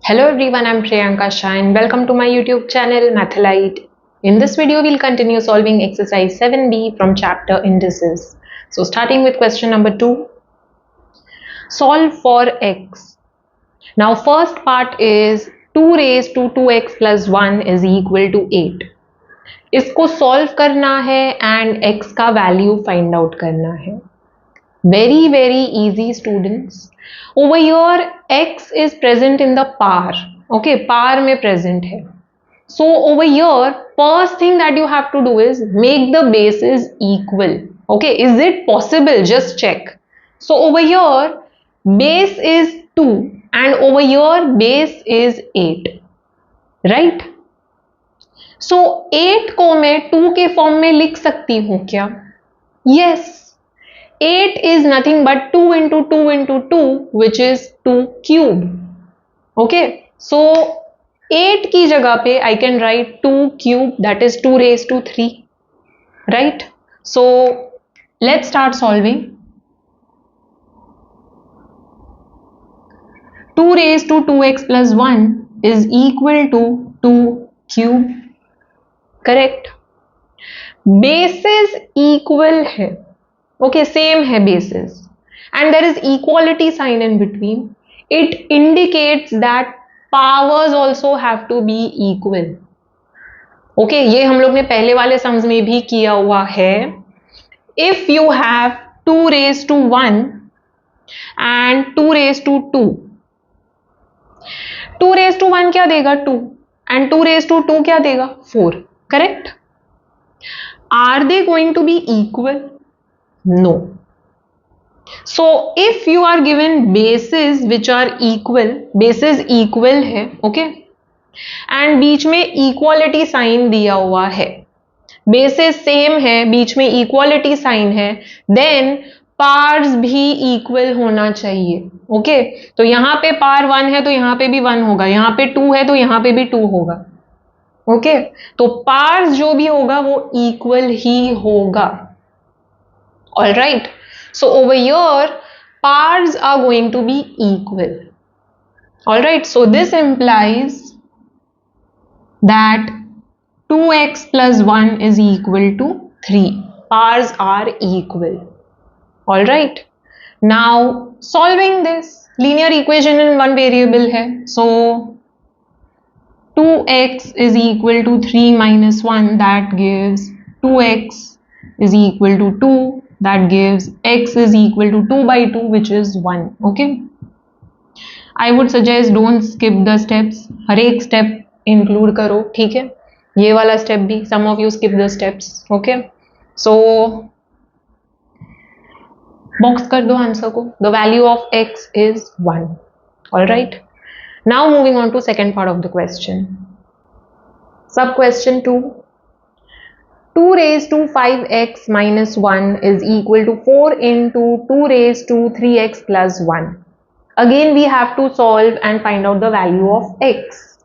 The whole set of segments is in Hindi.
Hello everyone, I'm Priyanka Shah and welcome to my YouTube channel Mathalite. In this video, we'll continue solving exercise 7b from chapter indices. So starting with question number 2, solve for x. Now first part is 2 raised to 2x plus 1 is equal to 8. इसको solve करना है and x का value find out करना है. Very easy students. Over here x is present in the power. Okay, power में present है. So over here first thing that you have to do is make the bases equal. Okay, is it possible? Just check. So over here base is 2 and over here base is 8, right? So 8 को मैं 2 के फॉर्म में लिख सकती हूँ क्या? Yes. 8 is nothing but 2 into 2 into 2, which is 2 cube. Okay, so 8 की जगह पे I can write 2 cube, that is 2 raised to 3, right? So let's start solving. 2 raised to 2x plus 1 is equal to 2 cube. Correct. Bases equal है. Okay, same है bases and there is equality sign in between. It indicates that powers also have to be equal. Okay, ये हम लोग ने पहले वाले सम्स में भी किया हुआ है. If you have 2 raised to 1 and 2 raised to 2, 2 raised to 1 क्या देगा? 2 and 2 raised to 2 क्या देगा? 4. Correct? Are they going to be equal? No. So if you are given bases which are equal, bases equal है, okay, and बीच में equality sign दिया हुआ है, bases same है, बीच में equality sign है, then powers भी equal होना चाहिए. okay? तो यहाँ पे power 1 है तो यहाँ पे भी 1 होगा, यहाँ पे 2 है तो यहाँ पे भी 2 होगा. okay? तो powers जो भी होगा वो equal ही होगा. All right, so over here powers are going to be equal. All right, so this implies that 2x plus 1 is equal to 3. Powers are equal. All right, now solving this linear equation in one variable है, so 2x is equal to 3 minus 1, that gives 2x is equal to 2, that gives x is equal to 2 by 2, which is 1. okay, I would suggest don't skip the steps. हर एक step include करो, ठीक है? ये वाला step भी, some of you skip the steps. okay, so box कर दो आंसर को. The value of x is 1. all right, now moving on to second part of the question. Sub question 2. 2 raised to 5x minus 1 is equal to 4 into 2 raised to 3x plus 1. Again we have to solve and find out the value of x.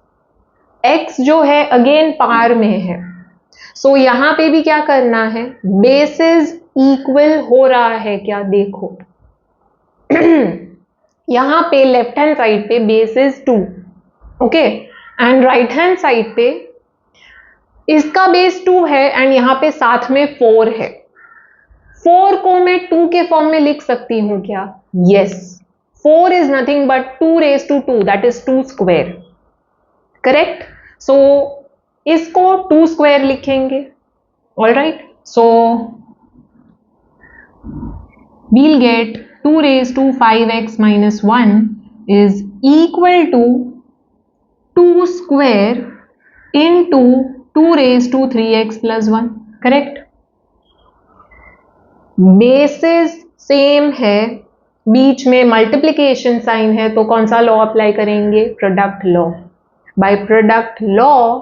x जो है again पावर में है, so यहाँ पे भी क्या करना है? bases equal हो रहा है क्या? देखो यहाँ पे लेफ्ट हैंड साइड पे bases 2, okay, and right hand side पे इसका बेस 2 है एंड यहाँ पे साथ में 4 है. 4 को मैं 2 के फॉर्म में लिख सकती हूँ क्या? Yes. 4 is nothing but 2 raise to 2, that is 2 square. Correct? So इसको 2 स्क्वायर लिखेंगे. All right, so we'll get 2 raised to 5x minus 1 is equal to 2 square into 2 raised to 3x plus 1. Correct? Basis same है, बीच में मल्टीप्लिकेशन साइन है, तो कौन सा लॉ अप्लाई करेंगे? Product law. By product law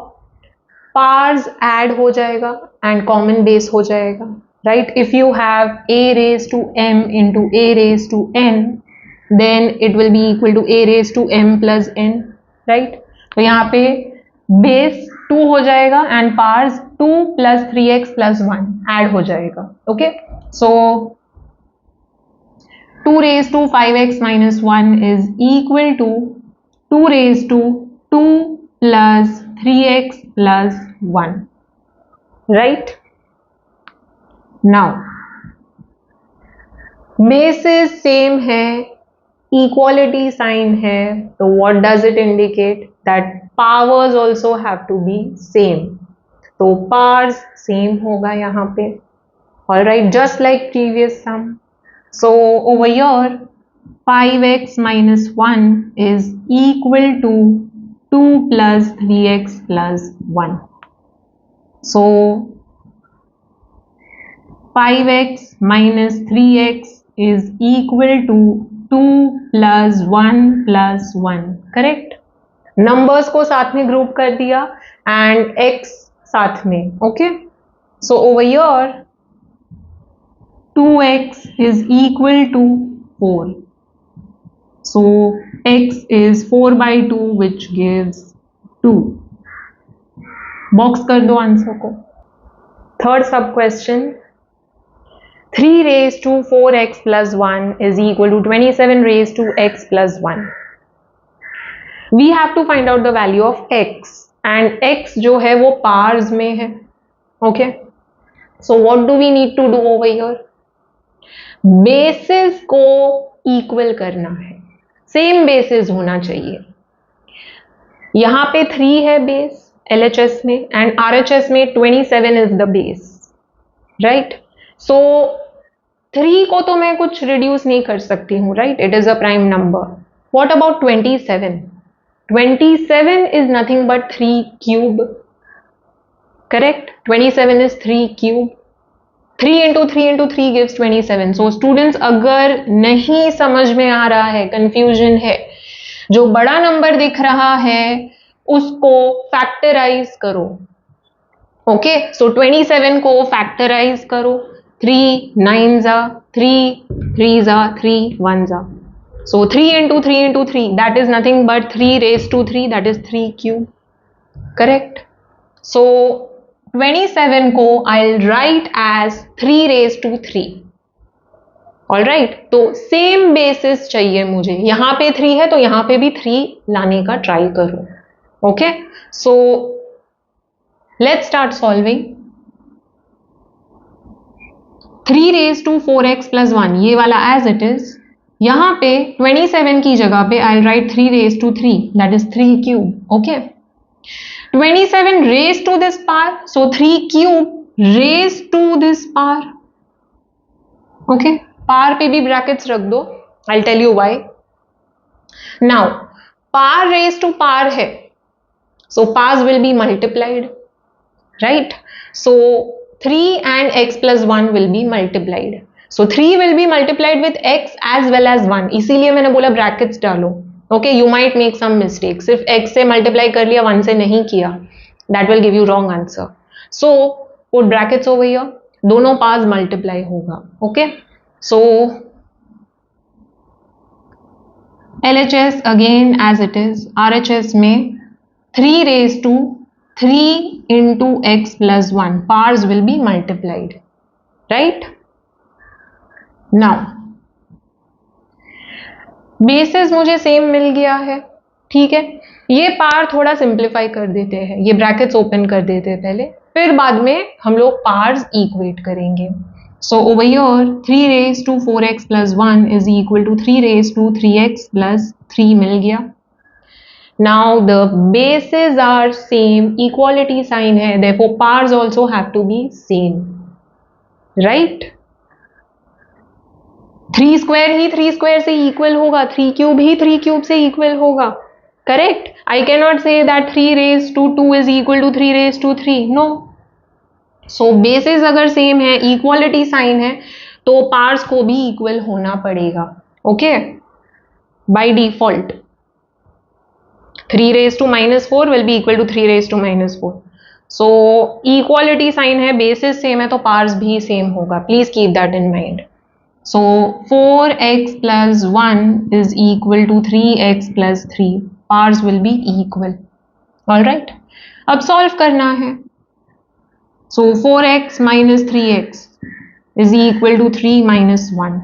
parts add हो जाएगा एंड कॉमन बेस हो जाएगा. Right? If you have a raised to m into a raised to n, then it will be equal to a raised to m plus n. Right? तो यहाँ पे बेस 2 हो जाएगा and parts 2 plus 3x plus 1 add हो जाएगा. Okay, so 2 raised to 5x minus 1 is equal to 2 raised to 2 plus 3x plus 1, right? Now bases same है, equality sign है, तो what does it indicate? That powers also have to be same. तो powers same होगा यहाँ पे. Alright, just like previous sum. So over here 5x minus 1 is equal to 2 plus 3x plus 1. So 5x minus 3x is equal to 2 plus 1 plus 1. Correct? Numbers को साथ में group कर दिया and x साथ में. Okay? So over here 2x is equal to 4. So x is 4 by 2 which gives 2. Box कर दो आंसर को. Third sub question. 3 raised to 4x plus 1 is equal to 27 raised to x plus 1. We have to find out the value of x and x जो है वो powers में है. Okay? So what do we need to do over here? Basis को इक्वल करना है, सेम बेसिस होना चाहिए. यहां पे 3 है बेस LHS में एंड RHS में 27 इज द बेस, राइट? सो 3 को तो मैं कुछ रिड्यूस नहीं कर सकती हूं, right? It is a prime number. What about 27? 27 is nothing but 3 cube. Correct? 27 is 3 cube. 3 into 3 into 3 gives 27. So students, अगर नहीं समझ में आ रहा है, कंफ्यूजन है, जो बड़ा नंबर दिख रहा है उसको फैक्टराइज करो. ओके, सो 27 को फैक्टराइज करो. 3 9s are 3, 3s are 3, 1s are. So 3 into 3 into 3, that is nothing but 3 raised to 3, that is 3 cube. Correct? So 27 को I'll write as 3 raised to 3. Alright, तो सेम बेसिस चाहिए मुझे. यहां पे 3 है तो यहां पे भी 3 लाने का ट्राई करो. Okay, so let's start solving. 3 raised to 4x plus 1, ये वाला एज इट इज. यहां पे 27 की जगह पे I'll write 3 raised to 3, that is 3 cube. Okay, 27 raised to this power, so 3 cube raised to this power. Okay, power पे भी brackets रख दो. I'll tell you why. Now power raised to power है, so powers will be multiplied, right? So 3 and x plus 1 will be multiplied. So 3 will be multiplied with x as well as 1. इसीलिए मैंने बोला brackets डालो. Okay, you might make some mistakes. सिर्फ x से multiply कर लिया, 1 से नहीं किया, that will give you wrong answer. So put brackets over here. दोनों पास multiply होगा. Okay, so LHS again as it is. RHS में 3 raised to 3 into x plus 1. Powers will be multiplied. Right? Now basis मुझे सेम मिल गया है, ठीक है. ये पावर थोड़ा सिंप्लीफाई कर देते हैं, ये ब्रैकेट्स ओपन कर देते हैं पहले, फिर बाद में हम लोग पावर्स इक्वेट करेंगे. So over here 3 raised to 4x plus 1 is equal to 3 raised to 3x plus 3 मिल गया. Now the basis are same, equality sign है, therefore powers also have to be same, right? 3 square ही 3 स्क्वायर से इक्वल होगा, 3 क्यूब ही 3 क्यूब से इक्वल होगा. Correct? I can not say that 3 raised to 2 is equal to 3 raised to 3. No. So basis अगर सेम है, इक्वालिटी साइन है, तो पार्ट्स को भी इक्वल होना पड़ेगा. Okay, by default 3 raised to -4 will be equal to 3 raised to -4. So equality sign है, बेसिस सेम है, तो पार्ट्स भी सेम होगा. Please keep that in mind. So 4x plus 1 is equal to 3x plus 3. Powers will be equal. Alright. अब solve करना है. So 4x minus 3x is equal to 3 minus 1.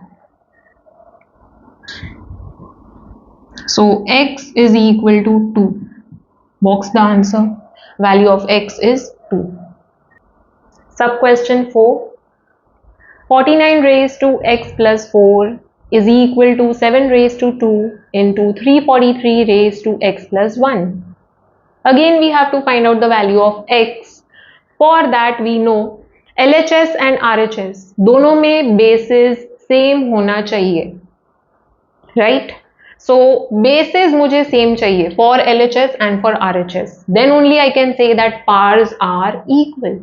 So x is equal to 2. Box the answer. Value of x is 2. Sub question 4. 49 raised to x plus 4 is equal to 7 raised to 2 into 343 raised to x plus 1. Again we have to find out the value of x. For that we know LHS and RHS दोनों में bases same होना चाहिए, right? So bases मुझे same चाहिए for LHS and for RHS. Then only I can say that pars are equal.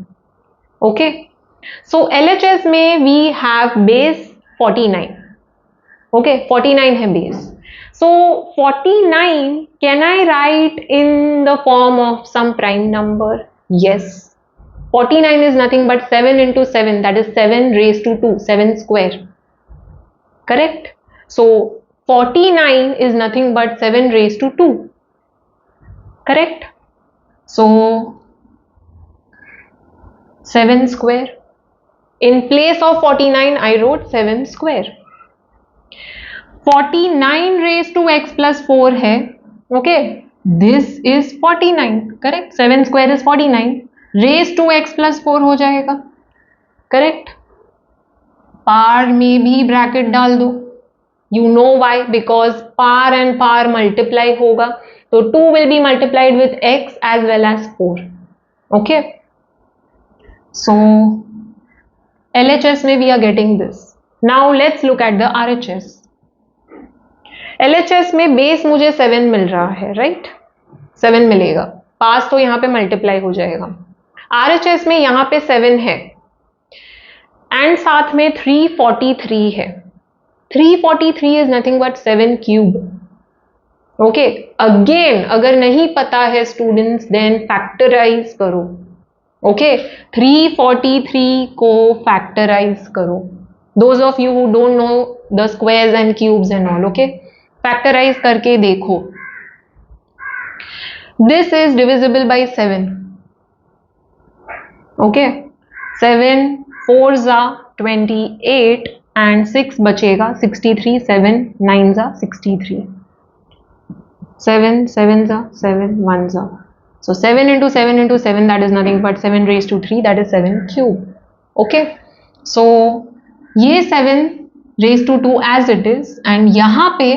Okay. So LHS में we have base 49. Okay, 49 है base. So 49 can I write in the form of some prime number? Yes. 49 is nothing but 7 into 7, that is 7 raised to 2, 7 square. Correct? So 49 is nothing but 7 raised to 2. Correct? So 7 square. In place of 49, I wrote 7 square. 49 raised to x plus 4 है. Okay, this is 49. Correct? 7 square is 49. Raised to x plus 4 हो जाएगा. Correct? पार में भी ब्रैकेट डाल दो. You know why? Because par and par multiply होगा. तो 2 will be multiplied with x as well as 4. Okay? So LHS में we are getting this. Now let's look at the RHS. LHS में बेस मुझे 7 मिल रहा है, राइट? 7 मिलेगा. पास तो यहाँ पे मल्टीप्लाई हो जाएगा. RHS में यहाँ पे 7 है एंड साथ में 343 है. 343 is nothing but 7 cube. Okay, again अगर नहीं पता है स्टूडेंट्स देन फैक्टराइज करो. ओके, 343 को फैक्टराइज करो. Those of you who don't know the squares and cubes and all, okay, factorise करके देखो. This is divisible by 7. Okay, 7 4s are 28 and 6 बचेगा 63. 7 9s are 63. 7 7s are 7 1s are. So 7 into 7 into 7, that is nothing but 7 raised to 3, that is 7 cube. Okay, so ये 7 raised to 2 as it is and यहाँ पे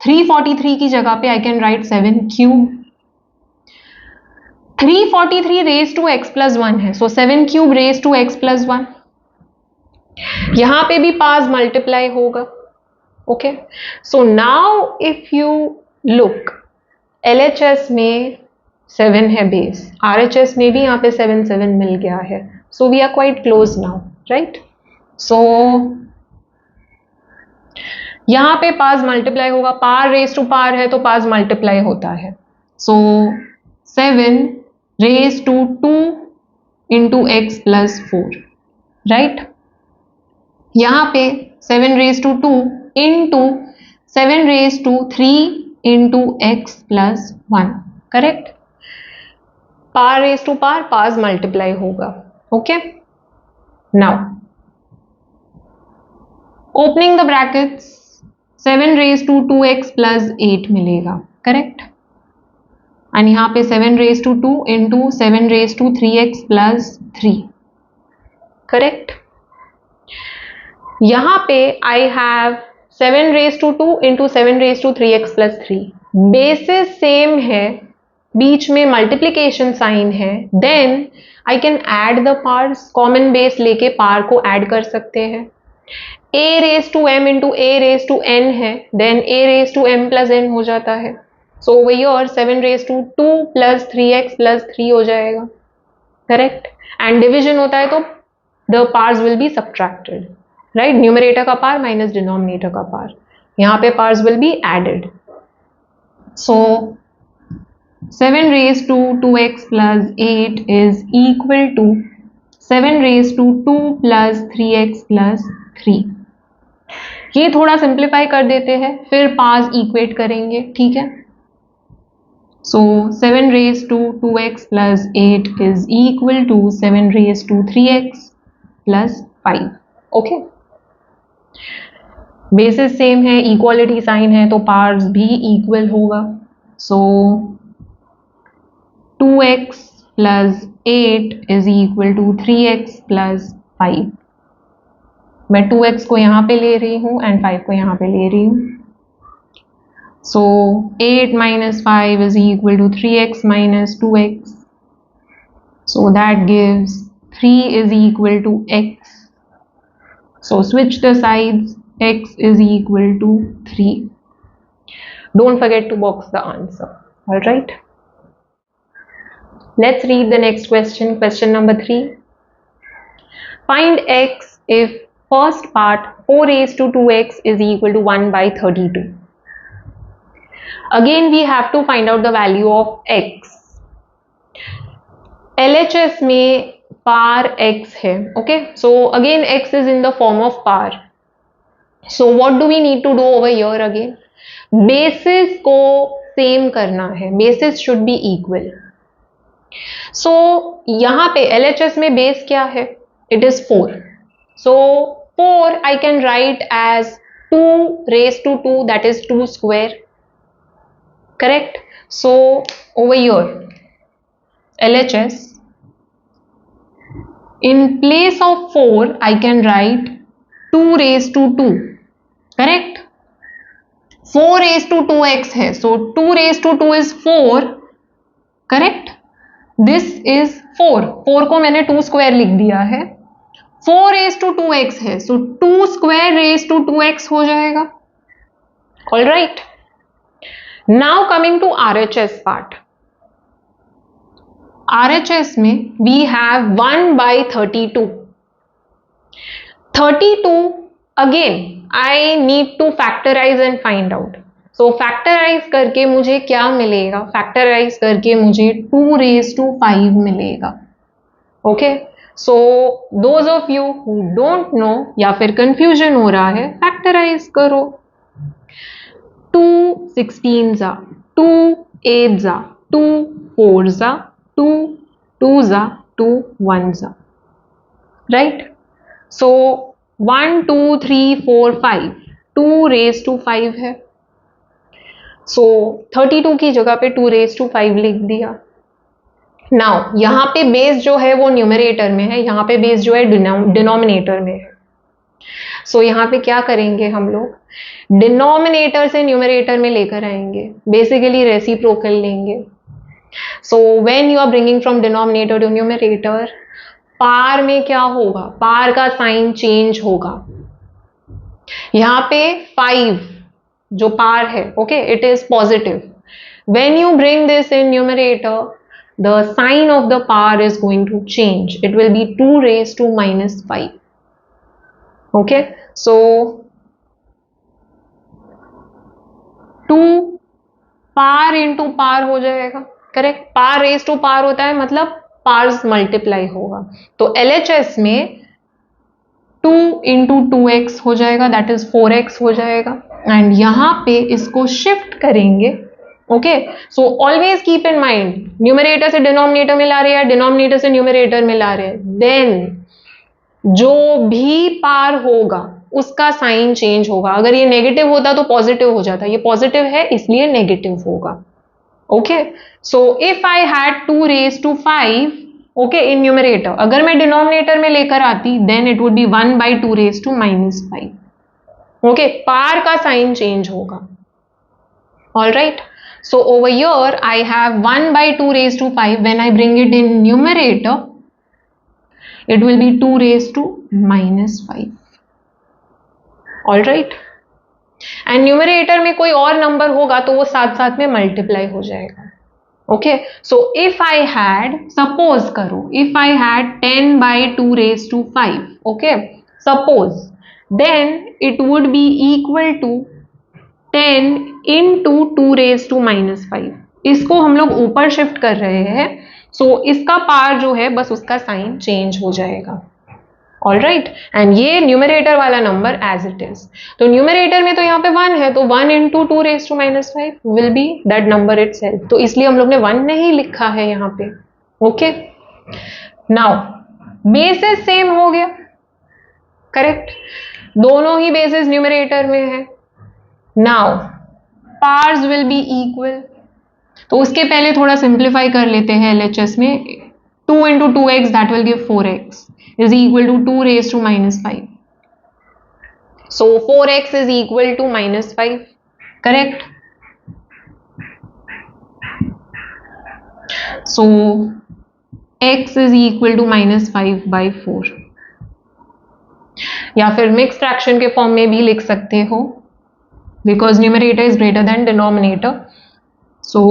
343 की जगह पे I can write 7 cube. 343 raised to x plus 1 है, so 7 cube raised to x plus 1. यहाँ पे भी पास मल्टीप्लाई होगा. Okay, so now if you look, LHS में 7 है बेस, RHS में भी यहाँ पे 7 7 मिल गया है. So we are quite close now, right? So यहाँ पे पास मल्टीप्लाई होगा. पार रेज टू पार है तो पास मल्टीप्लाई होता है. So 7 raise to 2 into x plus 4, right? यहाँ पे 7 raise to 2 into 7 raise to 3 into x plus 1. Correct? Power raise to power, powers multiply होगा. Okay, now opening the brackets, 7 raise to 2x plus 8 मिलेगा. करेक्ट? एंड यहाँ पे 7 raise to 2 into 7 raise to 3x plus 3. Correct? यहाँ पे I have 7 raised to 2 into 7 raised to 3x plus 3. Basis same है, बीच में मल्टीप्लीकेशन साइन है. Then I can add the powers. Common base लेके पार को ऐड कर सकते हैं. a raised to m into a raised to n है, then a raised to m plus n हो जाता है. सो वही और 7 raised to 2 plus 3x plus 3 हो जाएगा. करेक्ट? एंड डिविजन होता है तो the powers will be subtracted. Right? Numerator का पार माइनस डिनोमिनेटर का पार. यहाँ पे powers will be added. So 7 raise to 2x plus 8 is equal to 7 raise to 2 plus 3x plus 3. ये थोड़ा सिंप्लीफाई कर देते हैं, फिर पार्स इक्वेट करेंगे. ठीक है? So 7 raise to 2x plus 8 is equal to 7 raise to 3x plus 5. Okay, basis same है, इक्वालिटी साइन है, तो पार्ट्स भी इक्वल होगा. So 2x plus 8 is equal to 3x plus 5. मैं 2x को यहाँ पे ले रही हूँ एंड 5 को यहाँ पे ले रही हूँ. सो 8 minus 5 is equal to 3x minus 2x. So that gives 3 is equal to x. So switch the sides, x is equal to 3. Don't forget to box the answer. Alright. Let's read the next question. Question number 3. Find x if first part 4 raised to 2x is equal to 1 by 32. Again we have to find out the value of x. LHS में par x है. Okay, so again x is in the form of par. So what do we need to do over here again? Bases को same करना है. Bases should be equal. So यहाँ पे LHS में base क्या है? It is 4. So 4 I can write as 2 raised to 2, that is 2 square. Correct? So over here LHS, in place of 4 I can write 2 raised to 2. Correct? 4 raised to 2x है, so 2 raised to 2 is 4. Correct? This is 4. 4 को मैंने 2 square लिख दिया है. 4 raised to 2x है, so 2 square raised to 2x हो जाएगा. All right. Now coming to RHS part. RHS में we have 1 by 32. 32 again I need to factorize and find out. So factorize करके मुझे क्या मिलेगा? Factorize करके मुझे 2 raised to 5 मिलेगा. Okay? So those of you who don't know या फिर confusion हो रहा है, factorize करो. 2 16s are, 2 8s are, 2 4s are, 2 2s are, 2 1s are. Right? So 1 2 3 4 5, 2 raised to 5 है. So 32 की जगह पे 2 raised to 5 लिख दिया. Now यहाँ पे बेस जो है वो न्यूमरेटर में है, यहाँ पे बेस जो है डिनोमिनेटर में है. सो यहाँ पे क्या करेंगे हम लोग? डिनोमिनेटर से न्यूमरेटर में लेकर आएंगे, बेसिकली रेसिप्रोकल लेंगे. So when you are bringing from denominator to numerator, power में क्या होगा? पार का साइन चेंज होगा. यहाँ पे 5 जो पार है, okay, it is positive. When you bring this in numerator, the sign of the power is going to change. It will be 2 raised to minus 5. Okay, so 2 power into power हो जाएगा. Correct? Power raise to power होता है, मतलब पार्स मल्टीप्लाई होगा. तो LHS में 2 इंटू 2x हो जाएगा, दैट इज 4x हो जाएगा. एंड यहां पे इसको शिफ्ट करेंगे. Okay, so always keep in mind, numerator से डिनोमिनेटर में ला रहे हैं, डिनोमिनेटर से न्यूमरेटर में ला रहे हैं, देन जो भी पार होगा उसका साइन चेंज होगा. अगर ये नेगेटिव होता तो पॉजिटिव हो जाता, ये पॉजिटिव है इसलिए नेगेटिव होगा. Okay, so if I had 2 raised to 5, okay, in numerator, अगर मैं डिनोमिनेटर में लेकर आती, then it would be 1 by 2 raised to minus 5. Okay, power का साइन चेंज होगा. All right. So over here I have 1 by 2 raised to 5. When I bring it in numerator, it will be 2 raised to minus 5. Alright. And numerator में कोई और नंबर होगा तो वो साथ साथ में मल्टीप्लाई हो जाएगा. Okay. So if I had, suppose करो, if I had 10 by 2 raised to 5, okay, suppose, then it would be equal to 10 into 2 raised to minus 5. इसको हम लोग ऊपर शिफ्ट कर रहे हैं, सो इसका पार जो है बस उसका साइन चेंज हो जाएगा. All right. एंड ये न्यूमरेटर वाला नंबर एज इट इज. तो न्यूमरेटर में तो यहाँ पे 1 है, तो 1 into 2 raised to minus 5 will be that number itself. तो इसलिए हम लोग ने 1 नहीं लिखा है यहाँ पे. ओके, नाउ बेसिस सेम हो गया. करेक्ट. दोनों ही बेसिस न्यूमरेटर में है. Now powers will be equal. तो उसके पहले थोड़ा सिंप्लीफाई कर लेते हैं LHS में. 2 into 2x that will give 4x is equal to 2 raised to minus 5. So 4x is equal to minus 5. Correct? So x is equal to minus 5 by 4. या फिर मिक्स फ्रैक्शन के फॉर्म में भी लिख सकते हो, because numerator is greater than denominator. So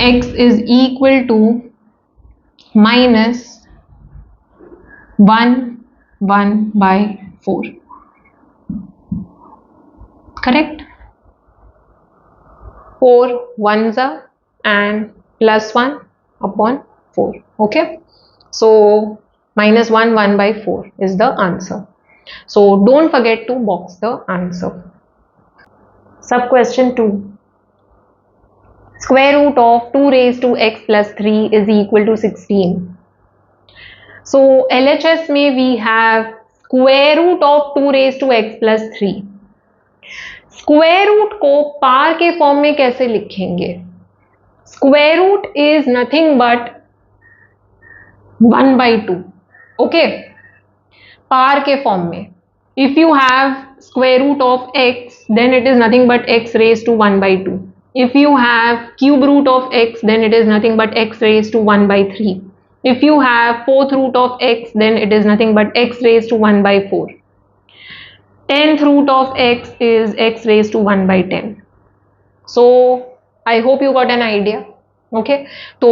x is equal to minus 1 by 4. Correct? 4 ones are and plus 1 upon 4. Okay? So minus 1 by 4 is the answer. So don't forget to box the answer. Sub question 2. Square root of 2 raised to x plus 3 is equal to 16. So LHS में we have square root of 2 raised to x plus 3. Square root को पार के फॉर्म में कैसे लिखेंगे? Square root is nothing but 1 by 2. Okay? पार के फॉर्म में. If you have square root of x, then it is nothing but x raised to 1 by 2. If you have cube root of x, then it is nothing but x raised to 1 by 3. If you have fourth root of x, then it is nothing but x raised to 1 by 4. 10th root of x is x raised to 1 by 10. So I hope you got an idea. Okay, तो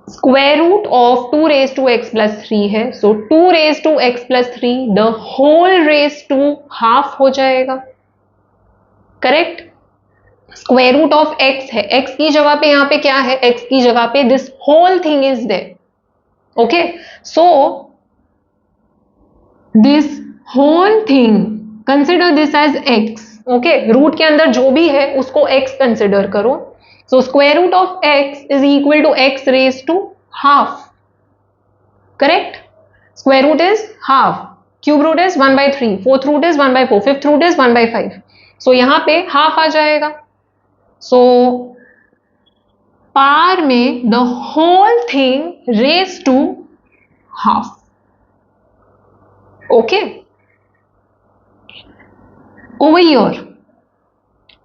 square root of 2 raised to x plus 3 है. So 2 raised to x plus 3 the whole raised to half हो जाएगा. Correct? Square root of x है, x की जगह पे यहाँ पे क्या है? x की जगह पे this whole thing is there. Okay, so this whole thing consider this as x. Okay, root के अंदर जो भी है उसको x कंसिडर करो. So square root of x is equal to x raise to half. Correct? Square root is half, cube root is 1 by 3, fourth root is 1 by 4, fifth root is 1 by 5. So यहां पे हाफ आ जाएगा. सो पार में the whole thing raise to half. Okay, over here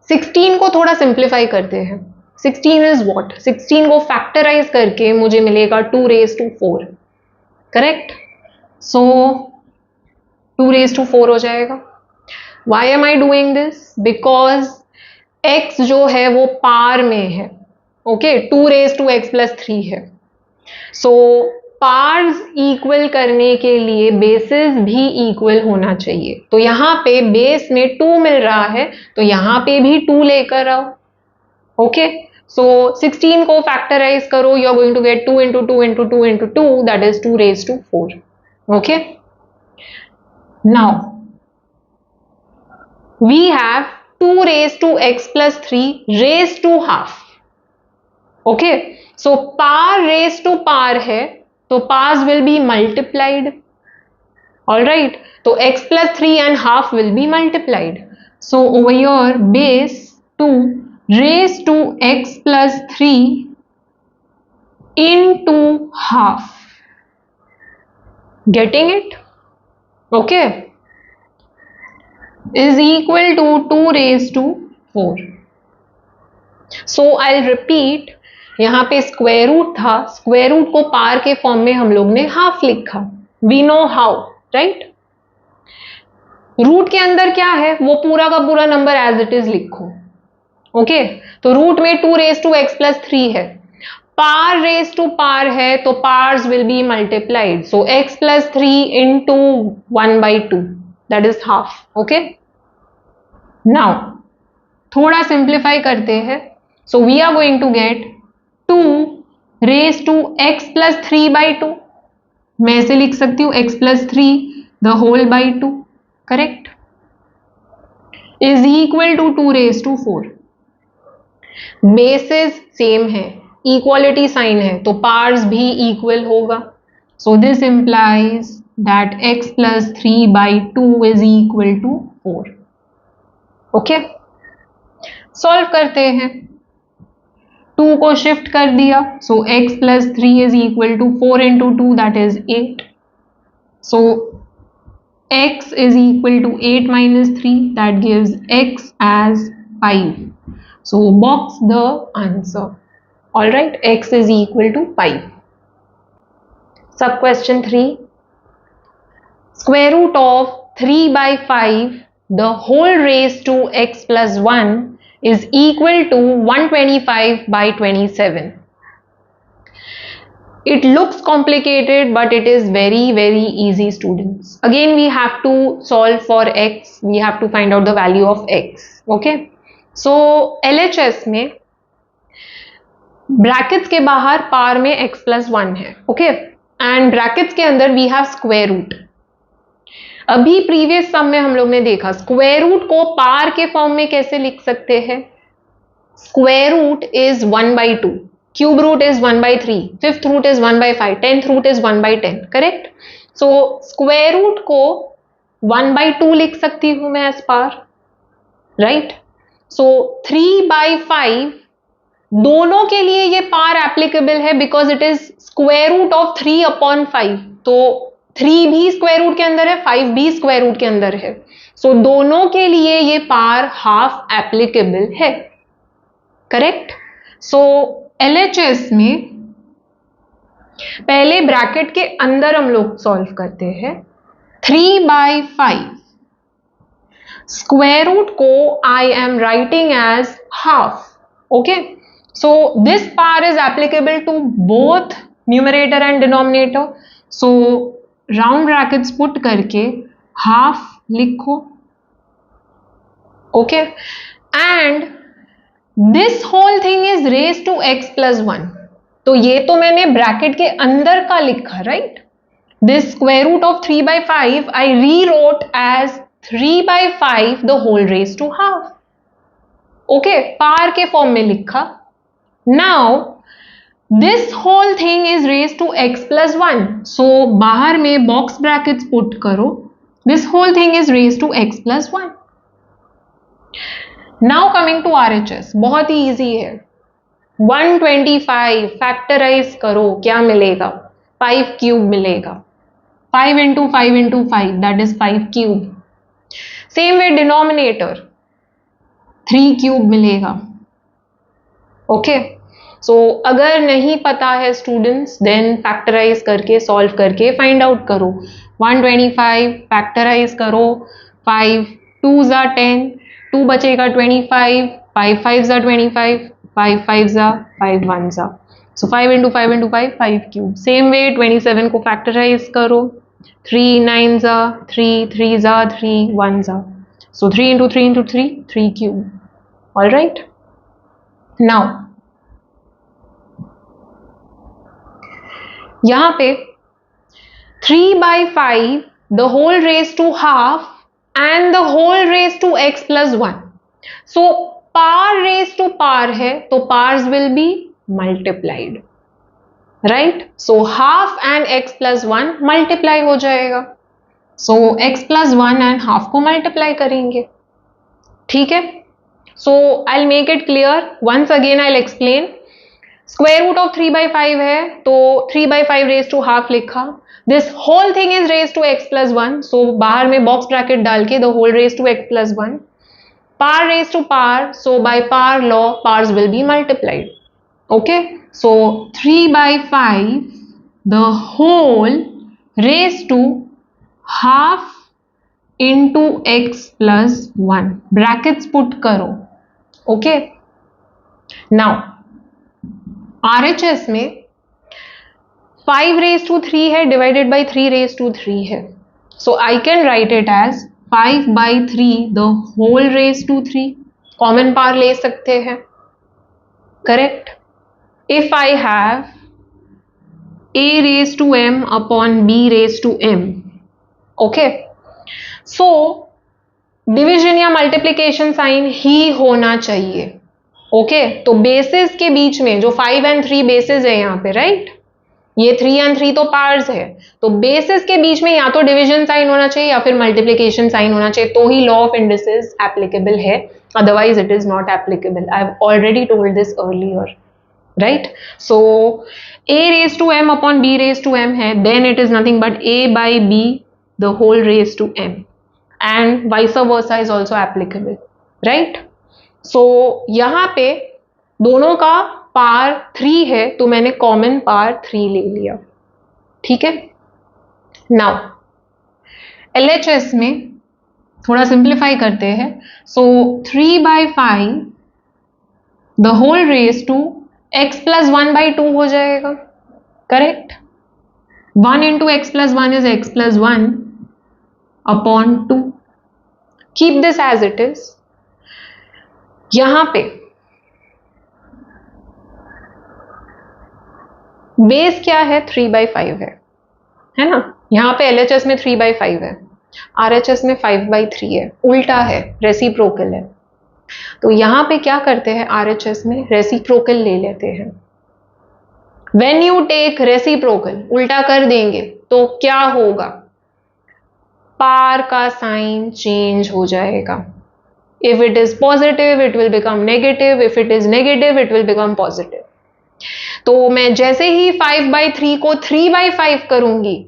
16 को थोड़ा सिंप्लीफाई करते हैं. 16 इज व्हाट? 16 को फैक्टराइज करके मुझे मिलेगा 2 raised to 4. Correct? So 2 raised to 4 हो जाएगा. Why am I doing this? Because x जो है वो पार में है. Okay, 2 raised to x plus 3 है. सो पार्स इक्वल करने के लिए बेसिस भी इक्वल होना चाहिए. तो यहाँ पे बेस में 2 मिल रहा है, तो यहाँ पे भी 2 लेकर आओ. ओके, सो 16 को फैक्टराइज करो. You are going to get 2 into 2 into 2 into 2, that is 2 raised to 4. Okay, now we have 2 raised to x plus 3 raised to half. Okay, so par raised to par है, तो pars will be multiplied. All right, तो x plus 3 and half will be multiplied. So over here base 2 raised to x plus 3 into half. Getting it? Okay, is equal to 2 raised to 4. So I'll repeat. यहाँ पे स्क्वायर रूट था, स्क्वायर रूट को पार के फॉर्म में हम लोग ने हाफ लिखा. We know how, right? Root के अंदर क्या है? वो पूरा का पूरा नंबर एज इट इज लिखो. ओके, तो रूट में 2 raised to x plus 3 है. पार raised to पार है, तो powers will be multiplied. So x plus 3 into 1 by 2, that is half. Okay, now थोड़ा सिंप्लीफाई करते हैं. So we are going to get 2 raised to x plus 3 by 2. मैं ऐसे लिख सकती हूं x plus 3 the whole by 2. Correct? Is equal to 2 raised to 4. Bases same है, इक्वालिटी साइन है, तो पार्स भी इक्वल होगा. So this implies that x plus 3 by 2 is equal to 4. Okay, solve करते हैं. 2 को शिफ्ट कर दिया, सो x plus 3 is equal to 4 into 2, that is 8. So x is equal to 8 minus 3, that gives x as 5. So box the answer. All right, x is equal to 5. Sub question 3. Square root of 3 by 5 the whole raised to x plus 1 is equal to 125 by 27. It looks complicated, but it is very easy, students. Again, we have to solve for x. We have to find out the value of x. Okay. So LHS में ब्रैकेट्स के बाहर पार में x plus 1 है. ओके, एंड ब्रैकेट्स के अंदर वी हैव स्क्वायर रूट. अभी प्रीवियस सम में हम लोग ने देखा स्क्वायर रूट को पार के फॉर्म में कैसे लिख सकते हैं. Square root is 1/2, cube root is 1/3, fifth root is 1/5, tenth root is 1/10. Correct. So square root को 1/2 लिख सकती हूं मैं एज पार, राइट. सो 3/5 दोनों के लिए ये पार एप्लीकेबल है because it is square root of 3/5. तो 3 भी स्क्वायर रूट के अंदर है, 5 भी स्क्वायर रूट के अंदर है. सो दोनों के लिए ये पार हाफ एप्लीकेबल है. करेक्ट. सो LHS में पहले ब्रैकेट के अंदर हम लोग सॉल्व करते हैं. 3/5 स्क्वायर रूट को I am writing as half. Okay, so this power is applicable to both numerator and denominator. So round brackets put करके half लिखो. Okay, and this whole thing is raised to x plus 1. तो ये तो मैंने ब्रैकेट के अंदर का लिखा, right? This square root of 3/5 I rewrote as 3/5 the whole raised to half. Okay, पार के फॉर्म में लिखा. Now this whole thing is raised to x plus 1. So बाहर में बॉक्स ब्रैकेट्स पुट करो. This whole thing is raised to x plus 1. Now coming to RHS, बहुत ही easy है. 125 फैक्टराइज करो, क्या मिलेगा? 5 क्यूब मिलेगा. 5 into 5 into 5, that is 5 cube. Same way denominator 3 cube मिलेगा. ओके, सो अगर नहीं पता है स्टूडेंट्स, देन फैक्टराइज करके सॉल्व करके फाइंड आउट करो. 125 फैक्टराइज करो. 5 2s are 10, 2 बचेगा 25, 5 5s are 25, 5 5s are 5 1s are. So 5 into 5 into 5, 5 cube. Same way 27 को फैक्टराइज करो. 3 9s are 3, 3s are 3, 1s are. So 3 into 3 into 3, 3 cube. All right. Now यहां पे 3/5 the whole raised to half and the whole raised to x plus 1. So par raised to par है तो pars will be multiplied, right? So half and x plus 1 multiply हो जाएगा. So x plus 1 and half को multiply करेंगे. ठीक है. So I'll make it clear. Once again I'll explain. Square root of 3/5 है तो 3/5 raised to half लिखा. This whole thing is raised to x plus 1. So बाहर में बॉक्स ब्रैकेट डाल के the whole raised to x plus 1. Par raised to par. So by par law, pars will be multiplied. Okay. So 3/5 the whole raised to half into x plus 1. Brackets put करो. Okay. Now RHS में 5 raised to 3 है divided by 3 raised to 3 है. So I can write it as 5/3 the whole raised to 3. Common पार ले सकते हैं. Correct. If I have a raised to m upon b raised to m. Okay. So division या मल्टीप्लीकेशन साइन ही होना चाहिए. ओके, तो बेसिस के बीच में जो 5 and 3 बेसिस है यहाँ पे, राइट? ये 3 and 3 तो पार्स है, तो बेसिस के बीच में या तो डिवीजन साइन होना चाहिए या फिर मल्टीप्लिकेशन साइन होना चाहिए, तो ही लॉ ऑफ इंडिसेस एप्लीकेबल है, otherwise it is not applicable. I have already told this earlier, right? So a raised to m upon b raised to m है, then it is nothing but a by b the whole raised to m, and vice versa is also applicable, right? So यहाँ पे दोनों का पार 3 है, तो मैंने कॉमन पार 3 ले लिया. ठीक है. नाउ LHS में थोड़ा सिंप्लीफाई करते हैं. So 3/5 the whole raise to x plus 1/2 हो जाएगा. Correct. 1 into x plus 1 is x plus 1 upon 2. Keep this as it is. यहां पे बेस क्या है? 3/5 है ना. यहां पे LHS में 3/5 है, RHS में 5/3 है, उल्टा है, रेसिप्रोकल है. तो यहां पे क्या करते हैं, RHS में रेसिप्रोकल ले लेते हैं. व्हेन यू टेक रेसिप्रोकल, उल्टा कर देंगे तो क्या होगा? पार का साइन चेंज हो जाएगा. If it is positive it will become negative, if it is negative it will become positive. तो मैं जैसे ही 5/3 को 3/5 करूंगी,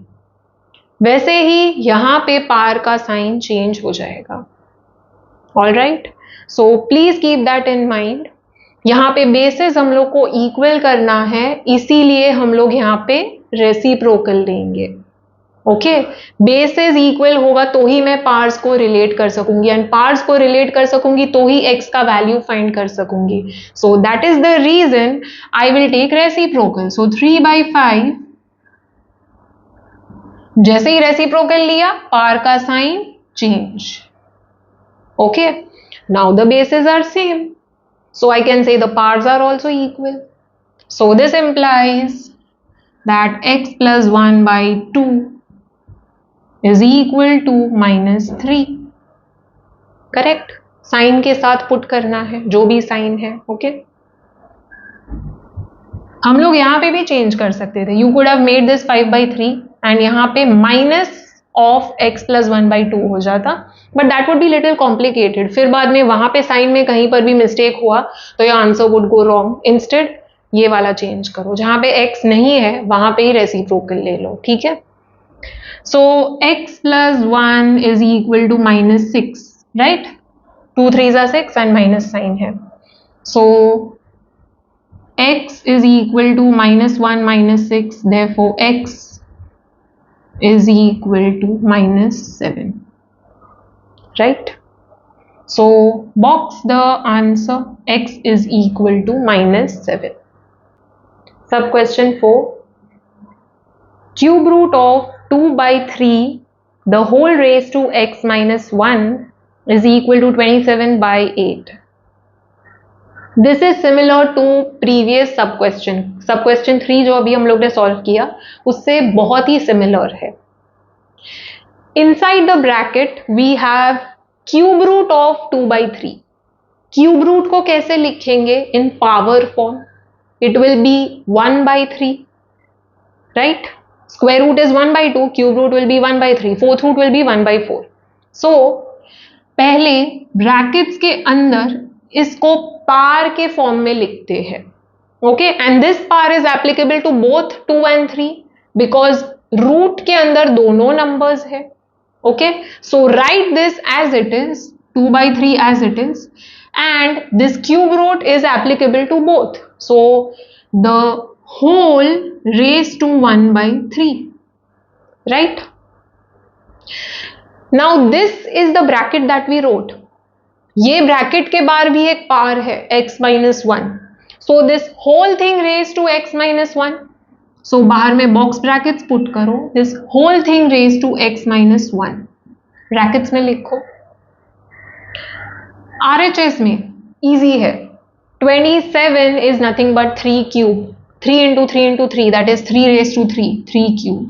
वैसे ही यहां पे पार का साइन चेंज हो जाएगा. All right. So please keep that in mind. यहां पे बेसिस हम लोग को इक्वल करना है, इसीलिए हम लोग यहां पे रेसिप्रोकल लेंगे. ओके. बेसिस इक्वल होगा तो ही मैं पार्स को रिलेट कर सकूंगी, एंड पार्स को रिलेट कर सकूंगी तो ही x का वैल्यू फाइंड कर सकूंगी. So that is the reason I will take reciprocal. So 3/5, जैसे ही रेसिप्रोकल लिया, पार का sign change. Okay. Now the basis are same, so I can say the parts are also equal. So this implies that x plus 1/2 is equal to -3. Correct. Sign के साथ पुट करना है, जो भी साइन है. ओके. हम लोग यहां पे भी चेंज कर सकते थे. You could have made this 5/3 and यहां पे माइनस ऑफ x plus 1/2 हो जाता, but that would be little complicated. फिर बाद में वहां पे साइन में कहीं पर भी मिस्टेक हुआ तो your answer would go wrong. Instead ये वाला चेंज करो, जहां पे x नहीं है वहां पे ही रेसिप्रोकल ले लो. ठीक है. So x plus 1 is equal to -6, right. 2 3s are 6 and minus sign है. So x is equal to -1 -6, therefore x is equal to -7, right? So box the answer. X is equal to -7. Sub question 4. Cube root of 2/3 the whole raised to x minus 1 is equal to 27/8. This is similar to previous sub question. Sub question 3 जो अभी हम लोग ने सॉल्व किया, उससे बहुत ही सिमिलर है. Inside the bracket we have cube root of 2/3. Cube root को कैसे लिखेंगे? In power form. It will be 1/3, right? Square root is 1/2, cube root will be 1/3, fourth root will be 1/4. So पहले ब्रैकेट्स के अंदर इसको पार के फॉर्म में लिखते हैं. ओके. And this power is applicable to both 2 and 3 because root के अंदर दोनों नंबर्स है. Okay. So write this as it is, 2/3 as it is, and this cube root is applicable to both. So the whole raise to 1/3, right. Now this is the bracket that we wrote. ये ब्रैकेट के बाहर भी एक पार है, x minus 1. So this whole thing raise to x minus 1. So बाहर में बॉक्स ब्रैकेट्स पुट करो, this whole thing raise to x minus 1 brackets में लिखो. RHS में इजी है. 27 is nothing but 3 cube. 3 into 3 into 3, that is 3 raised to 3, 3 cube.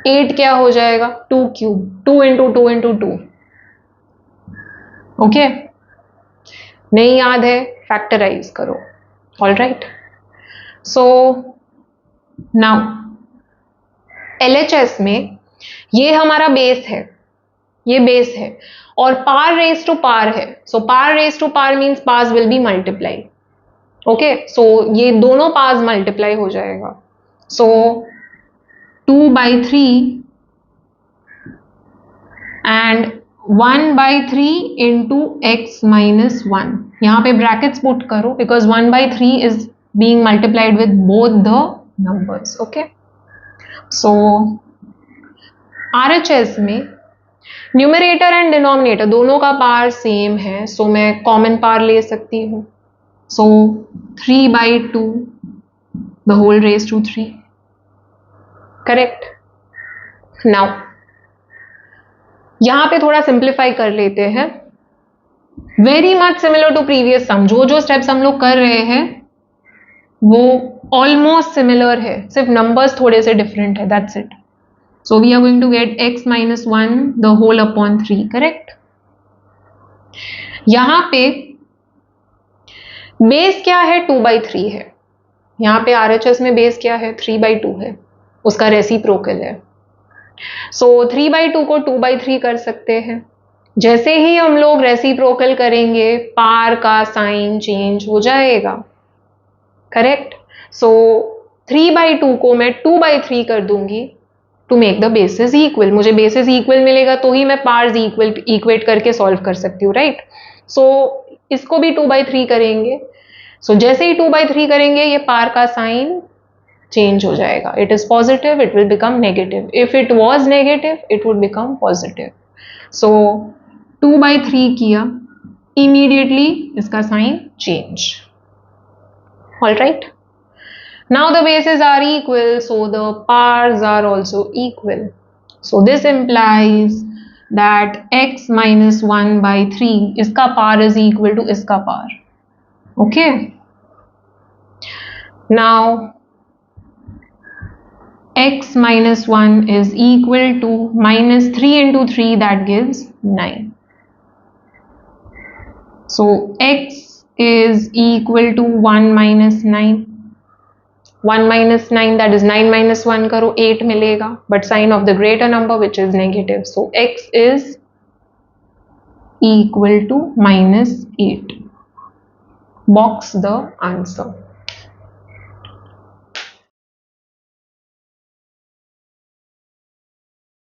8 क्या हो जाएगा? 2 cube. 2 into 2 into 2. ओके. नहीं याद है, फैक्टराइज करो. All right. So now LHS में ये हमारा बेस है, ये बेस है और पार रेज टू पार है, so power raise to power means powers will be multiply. Okay, so ये दोनों पार्स मल्टीप्लाई हो जाएगा. So 2/3 and 1/3 into x minus 1. यहां पे ब्रैकेट्स पुट करो because 1/3 is being multiplied with both the numbers. Okay, so RHS में न्यूमरेटर एंड डिनोमिनेटर दोनों का पार सेम है, सो मैं कॉमन पार ले सकती हूं. So 3/2 the whole raise to 3. Correct. Now यहां पे थोड़ा सिंप्लीफाई कर लेते हैं. Very much similar to previous sum. जो स्टेप्स हम लोग कर रहे हैं वो ऑलमोस्ट सिमिलर है, सिर्फ नंबर्स थोड़े से डिफरेंट है, that's it. So we are going to get x minus 1 the whole upon 3. Correct. यहां पे बेस क्या है? 2/3 है. यहां पे RHS में बेस क्या है? 3/2 है, उसका रेसिप्रोकल है. सो 3/2 को 2/3 कर सकते हैं. जैसे ही हम लोग रेसिप्रोकल करेंगे पार का साइन चेंज हो जाएगा. करेक्ट. सो 3/2 को मैं 2/3 कर दूंगी to make the bases equal. मुझे बेसिस इक्वल मिलेगा तो ही मैं पार्स इक्वेट करके सॉल्व कर सकती हूँ, राइट. सो इसको भी 2/3 करेंगे. सो जैसे ही 2/3 करेंगे ये पार का साइन चेंज हो जाएगा. It is positive, it will become negative. If it was negative it would become positive. So 2/3 किया, इमीडिएटली इसका sign change. All right. Now the bases are equal, so the pars are also equal. So this implies that x minus 1/3 इसका par is equal to इसका par. Okay. Now x minus 1 is equal to minus 3 into 3, that gives 9. So x is equal to 1 minus 9. 1 minus 9, that is 9 minus 1 करो 8 मिलेगा, but sign of the greater number which is negative. So x is equal to minus 8. Box the answer.